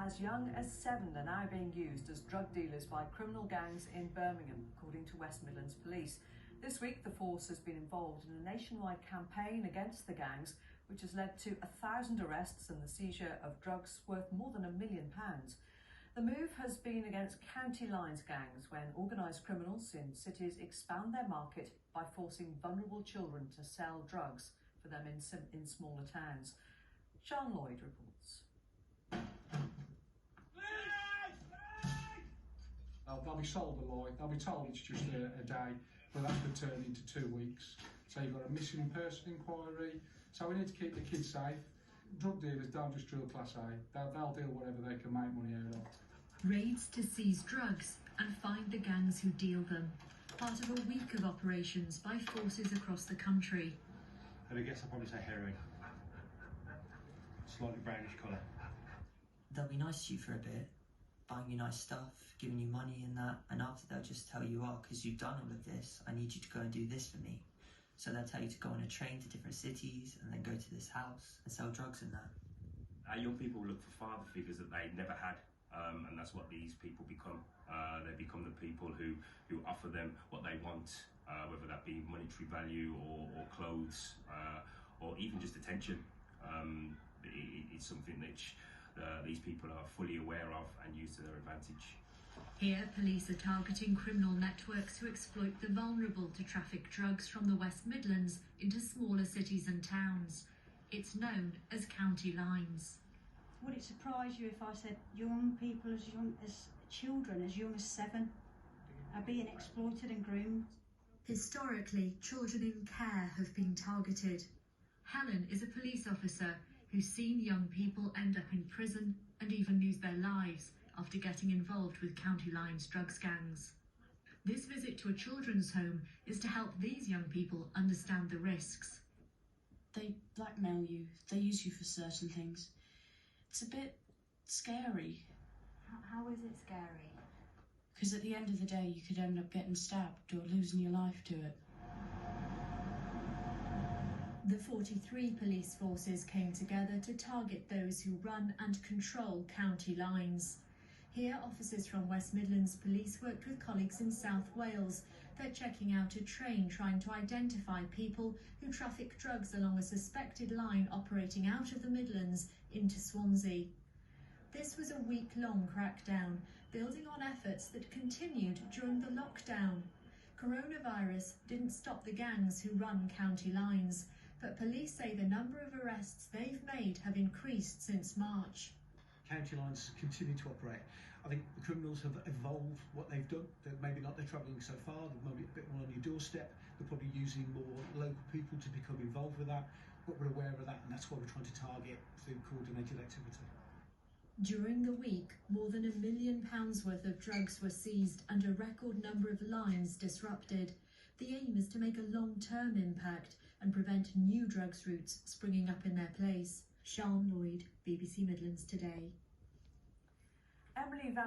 as young as 7 are now being used as drug dealers by criminal gangs in Birmingham, according to West Midlands Police. This week, the force has been involved in a nationwide campaign against the gangs, which has led to 1,000 arrests and the seizure of drugs worth more than £1 million. The move has been against county lines gangs when organised criminals in cities expand their market by forcing vulnerable children to sell drugs for them in smaller towns. Sean Lloyd reports. They'll be sold a lie. They'll be told it's just a day, but that could turn into 2 weeks. So you've got a missing person inquiry. So we need to keep the kids safe. Drug dealers don't just drill Class A. They'll deal whatever they can make money out of. Raids to seize drugs and find the gangs who deal them. Part of a week of operations by forces across the country. And I guess I'll probably say heroin. Slightly brownish colour. They'll be nice to you for a bit, buying you nice stuff, giving you money and that, and after they'll just tell you, oh, because you've done all of this, I need you to go and do this for me. So they'll tell you to go on a train to different cities and then go to this house and sell drugs in that. Our young people look for father figures that they never had, and that's what these people become. They become the people who offer them what they want, whether that be monetary value or clothes, or even just attention. It's something that these people are fully aware of and use to their advantage. Here, police are targeting criminal networks who exploit the vulnerable to traffic drugs from the West Midlands into smaller cities and towns. It's known as county lines. Would it surprise you if I said young people as young as children, as young as 7, are being exploited and groomed? Historically, children in care have been targeted. Helen is a police officer who's seen young people end up in prison and even lose their lives after getting involved with county lines drugs gangs. This visit to a children's home is to help these young people understand the risks. They blackmail you, they use you for certain things. It's a bit scary. How is it scary? Because at the end of the day you could end up getting stabbed or losing your life to it. The 43 police forces came together to target those who run and control county lines. Here, officers from West Midlands Police worked with colleagues in South Wales. They're checking out a train trying to identify people who traffic drugs along a suspected line operating out of the Midlands into Swansea. This was a week-long crackdown, building on efforts that continued during the lockdown. Coronavirus didn't stop the gangs who run county lines, but police say the number of arrests they've made have increased since March. County lines continue to operate. I think the criminals have evolved what they've done. They're maybe not, they're travelling so far, they're maybe a bit more on your doorstep. They're probably using more local people to become involved with that, but we're aware of that, and that's why we're trying to target through coordinated activity. During the week, more than £1 million worth of drugs were seized and a record number of lines disrupted. The aim is to make a long-term impact and prevent new drugs routes springing up in their place. Sean Lloyd, BBC Midlands Today. Emily Van